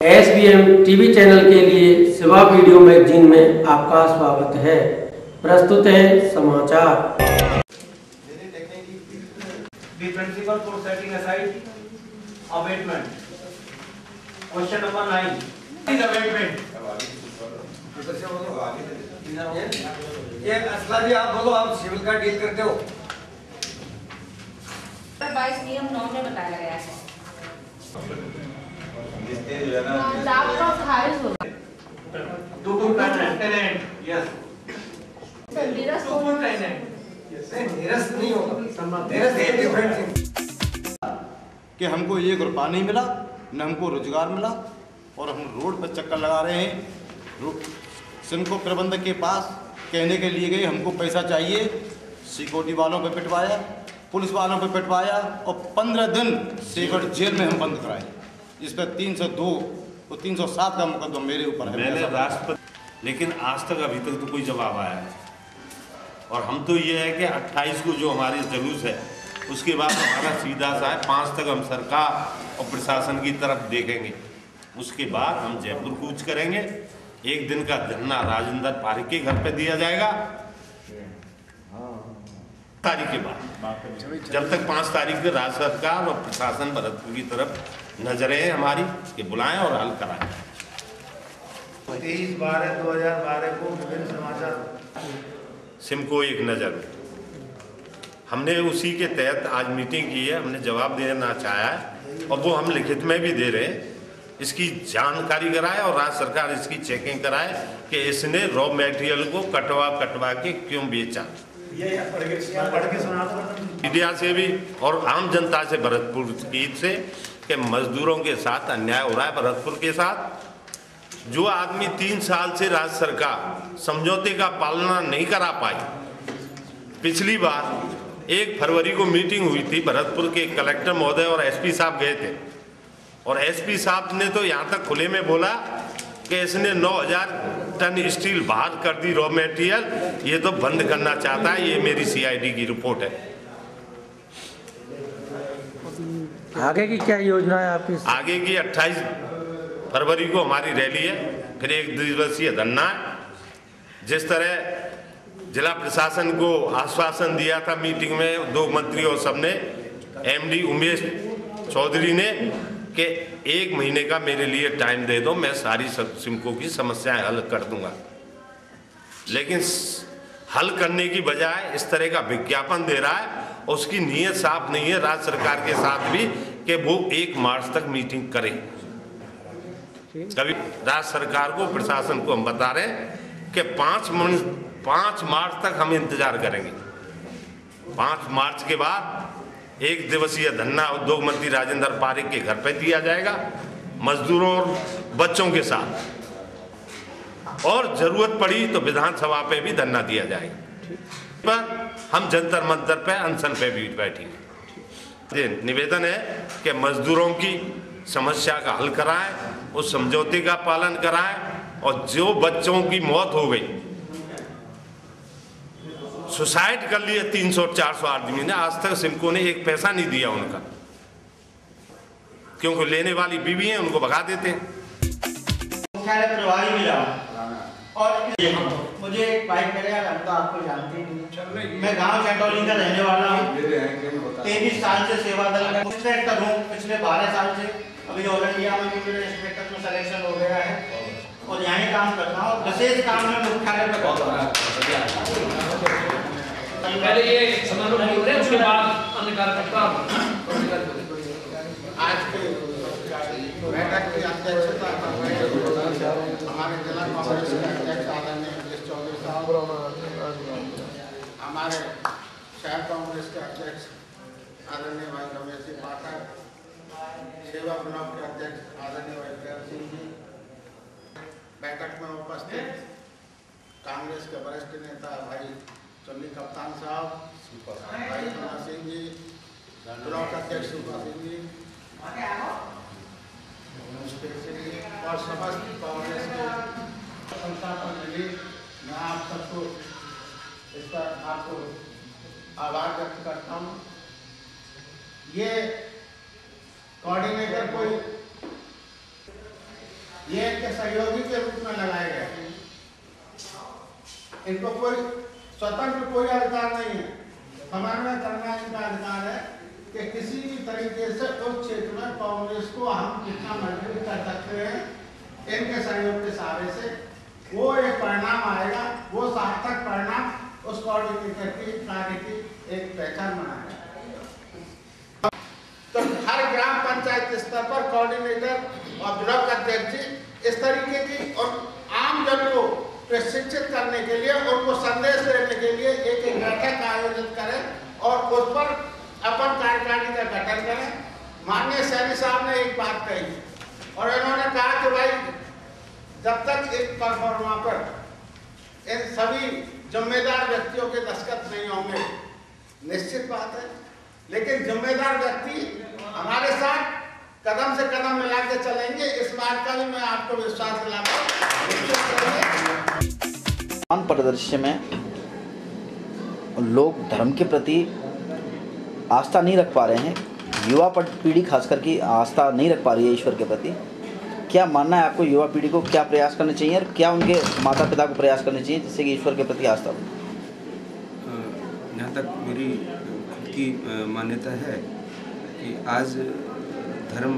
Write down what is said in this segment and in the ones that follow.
SBM TV channel के लिए सेवा वीडियो मैगजीन में आपका स्वागत है। प्रस्तुत है समाचार। The principle for setting aside abatement. Question number 9 is abatement. ये असला जी आप बोलो, आप सिविल का डील करते हो। 22 नियम 9 में बताया गया है। Yes. निरस्त नहीं होगा। कि हमको 1 रुपया नहीं मिला, न हमको रोजगार मिला और हम रोड पर चक्कर लगा रहे हैं। सिनको प्रबंधक के पास कहने के लिए गए हमको पैसा चाहिए, सिक्योरिटी वालों पे पिटवाया, पुलिस वालों पे पिटवाया और 15 दिन सेकड़ जेल में हम बंद कराए। इस पर 302 और 307 का मुकदमा मेरे ऊपर है। मैंने राष्ट्रपति, लेकिन आज तक अभी तक तो कोई जवाब आया है। और हम तो ये है कि 28 को जो हमारे जुलूस है उसके बाद हमारा सीधा सा है 5 तक हम सरकार और प्रशासन की तरफ देखेंगे। उसके बाद हम जयपुर कूच करेंगे। 1 दिन का धरना राजेंद्र पारिक के घर पे दिया जाएगा तारीख के बाद। जब तक 5 तारीख को राज्य सरकार और प्रशासन भरतपुर की तरफ नजरें हैं हमारी कि बुलाएं और हल कराएं। 23/12/2012 को विभिन्न समाचार सिमको एक नज़र में हमने उसी के तहत आज मीटिंग की है। हमने जवाब देना चाहा है और वो हम लिखित में भी दे रहे हैं। इसकी जानकारी कराए और राज्य सरकार इसकी चेकिंग कराए कि इसने रॉ मटेरियल को कटवा के क्यों बेचा। मीडिया से भी और आम जनता से भरतपुर की से कि मजदूरों के साथ अन्याय हो रहा है। भरतपुर के साथ जो आदमी 3 साल से राज्य सरकार समझौते का पालना नहीं करा पाई। पिछली बार 1 फरवरी को मीटिंग हुई थी, भरतपुर के कलेक्टर महोदय और एसपी साहब गए थे और एसपी साहब ने तो यहाँ तक खुले में बोला कि इसने 9000 टन स्टील बाहर कर दी रॉ मटेरियल, ये तो बंद करना चाहता है। ये मेरी CID की रिपोर्ट है। आगे की क्या योजना है आपकी? आगे की 28 फरवरी को हमारी रैली है, फिर 1 दिवसीय धरना है। जिस तरह जिला प्रशासन को आश्वासन दिया था मीटिंग में 2 मंत्री और सबने, MD उमेश चौधरी ने कि 1 महीने का मेरे लिए टाइम दे दो, मैं सारी सिमको की समस्याएं हल कर दूंगा। लेकिन हल करने की बजाय इस तरह का विज्ञापन दे रहा है। उसकी नीयत साफ नहीं है राज्य सरकार के साथ भी कि वो 1 मार्च तक मीटिंग करे। कभी राज्य सरकार को प्रशासन को हम बता रहे हैं कि 5 मार्च तक हम इंतजार करेंगे। 5 मार्च के बाद 1 दिवसीय धरना उद्योग मंत्री राजेंद्र पारिक के घर पे दिया जाएगा, मजदूरों और बच्चों के साथ, और जरूरत पड़ी तो विधानसभा पे भी धरना दिया जाएगा। पर हम जंतर मंतर पे अनशन पे भी बैठेंगे। निवेदन है कि मजदूरों की समस्या का हल कराएं, उस समझौते का पालन कराएं और जो बच्चों की मौत हो गई, सुसाइड कर लिए 300-400 आदमी ने, आज तक सिमको ने 1 पैसा नहीं दिया उनका, क्योंकि लेने वाली बीवी है, उनको भगा देते हैं। मुख्यालय प्रभारी मिला और मुझे एक बाइक मिले, हम तो आपको जानते ही नहीं। मैं गांव चंदौली का रहने वाला हूँ। 23 साल से सेवा दल का इंस्पेक्टर हूँ। पिछले 12 साल से अभी ऑल इंडिया में मेरा इंस्पेक्टर में सिलेक्शन हो गया है और यहीं काम करता हूँ। विशेष काम में मुख्यालय पर करता हूँ। पहले ये समारोह हो रहे हैं, उसके बाद अन्य कार्यकर्ता। आज के बैठक की अध्यक्षता हमारे जिला कांग्रेस के अध्यक्ष आदरणीय अमरीश चौधरी साहब, हमारे शहर कांग्रेस के अध्यक्ष आदरणीय भाई रमेश जी पाठक, सेवा ब्लॉक के अध्यक्ष आदरणीय भाई प्रेम सिंह जी, बैठक में उपस्थित कांग्रेस के वरिष्ठ नेता भाई चन्नी कप्तान साहब, भाई कन्हैया सिंह जी, ब्लॉक अध्यक्ष सुपा सिंह जी और समस्त कांग्रेस के संस्थापक मिली, मैं आप सबको इस पर आपको आभार व्यक्त करता हूँ। ये कोऑर्डिनेटर कोई ये इनके सहयोगी के रूप में लगाए गए। इनको कोई स्वतंत्र कोई अधिकार नहीं है, समन्वय करना इनका अधिकार है कि किसी भी तरीके से उस क्षेत्र में कांग्रेस को हम कितना मजबूत कर सकते हैं। इनके सहयोग के सहारे से वो एक परिणाम आएगा, वो सार्थक परिणाम उस कोऑर्डिनेटर की कार्य की एक पहचान बनाएगा। तो हर ग्राम पंचायत स्तर पर कोऑर्डिनेटर और ब्लॉक अध्यक्ष जी इस तरीके की और आम जन को प्रशिक्षित करने के लिए, उनको संदेश देने के लिए एक बैठक का आयोजन करें और उस पर अपन कार्यकारिणी का गठन करें। माननीय सैनी साहब ने एक बात कही और इन्होंने कहा कि भाई जब तक एक परफॉर्मा पर इन सभी जिम्मेदार व्यक्तियों के दस्तखत नहीं होंगे, निश्चित बात है, लेकिन जिम्मेदार व्यक्ति हमारे साथ कदम से कदम मिला के चलेंगे। इस बात का भी मैं आपको विश्वास दिलाता हूं। परिदृश्य में लोग धर्म के प्रति आस्था नहीं रख पा रहे हैं, युवा पीढ़ी खास करके आस्था नहीं रख पा रही है ईश्वर के प्रति। क्या मानना है आपको, युवा पीढ़ी को क्या प्रयास करने चाहिए और क्या उनके माता पिता को प्रयास करने चाहिए जिससे कि ईश्वर के प्रति आस्था हो? जहाँ तक मेरी खुद की मान्यता है कि आज धर्म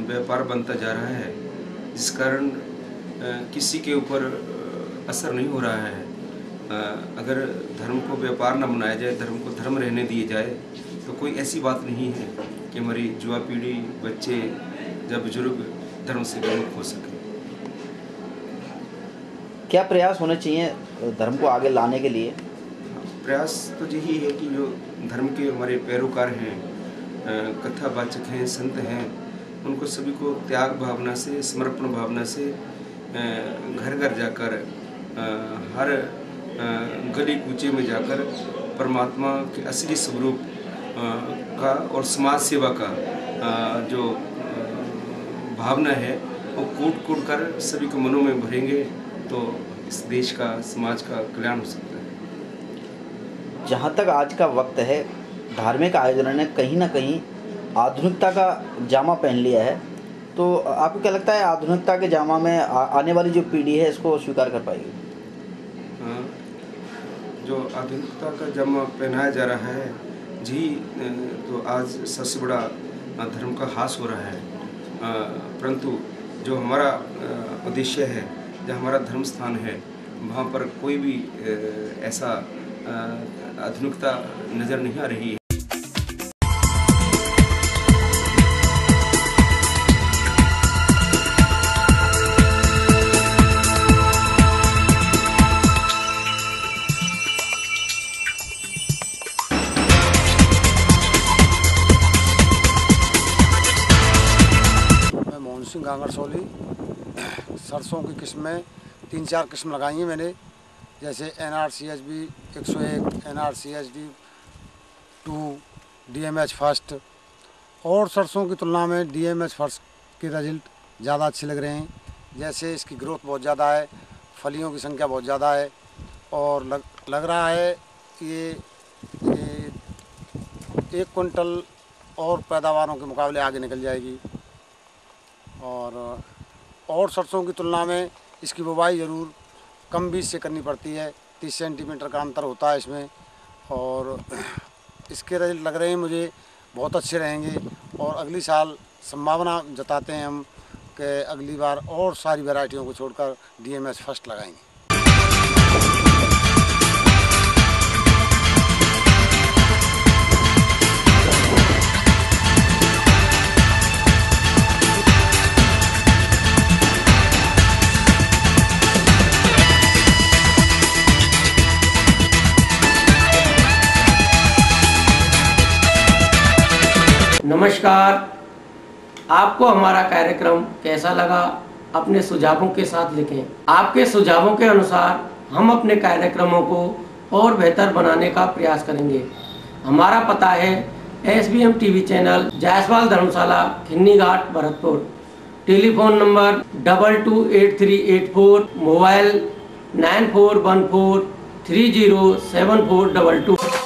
व्यापार बनता जा रहा है, जिस कारण किसी के ऊपर असर नहीं हो रहा है। अगर धर्म को व्यापार न बनाया जाए, धर्म को धर्म रहने दिए जाए, तो कोई ऐसी बात नहीं है कि हमारी युवा पीढ़ी, बच्चे या बुजुर्ग धर्म से विमुख हो सके। क्या प्रयास होने चाहिए धर्म को आगे लाने के लिए? प्रयास तो यही है कि जो धर्म के हमारे पैरोकार हैं, कथावाचक हैं, संत हैं, उनको सभी को त्याग भावना से, समर्पण भावना से घर घर जाकर, हर गली कूचे में जाकर परमात्मा के असली स्वरूप का और समाज सेवा का जो भावना है वो कूट कूट कर सभी के मनों में भरेंगे तो इस देश का, समाज का कल्याण हो सकता है। जहाँ तक आज का वक्त है, धार्मिक आयोजन ने कहीं ना कहीं आधुनिकता का जामा पहन लिया है, तो आपको क्या लगता है आधुनिकता के जामा में आने वाली जो पीढ़ी है इसको स्वीकार कर पाएगी? जो आधुनिकता का जामा पहनाया जा रहा है जी, तो आज सबसे बड़ा धर्म का ह्रास हो रहा है। परंतु जो हमारा उद्देश्य है, जो हमारा धर्म स्थान है, वहाँ पर कोई भी ऐसा आधुनिकता नज़र नहीं आ रही है। गांगरसोली सरसों की किस्में 3-4 किस्म लगाई हैं मैंने, जैसे NRCSB 101, NRCSD 2, DMH फर्स्ट, और सरसों की तुलना में DMH फर्स्ट के रिजल्ट ज़्यादा अच्छे लग रहे हैं। जैसे इसकी ग्रोथ बहुत ज़्यादा है, फलियों की संख्या बहुत ज़्यादा है और लग रहा है ये 1 कुंटल और पैदावारों के मुकाबले आगे निकल जाएगी। और सरसों की तुलना में इसकी बुवाई ज़रूर कम बीज से करनी पड़ती है, 30 सेंटीमीटर का अंतर होता है इसमें, और इसके रिजल्ट लग रहे हैं मुझे बहुत अच्छे रहेंगे। और अगली साल संभावना जताते हैं हम कि अगली बार और सारी वैरायटियों को छोड़कर DMH फर्स्ट लगाएंगे। नमस्कार, आपको हमारा कार्यक्रम कैसा लगा अपने सुझावों के साथ लिखें। आपके सुझावों के अनुसार हम अपने कार्यक्रमों को और बेहतर बनाने का प्रयास करेंगे। हमारा पता है SBM TV channel, Jaiswal Dharamshala, Khinni Ghat, Bharatpur. Telephone number 228384, mobile 9414307422।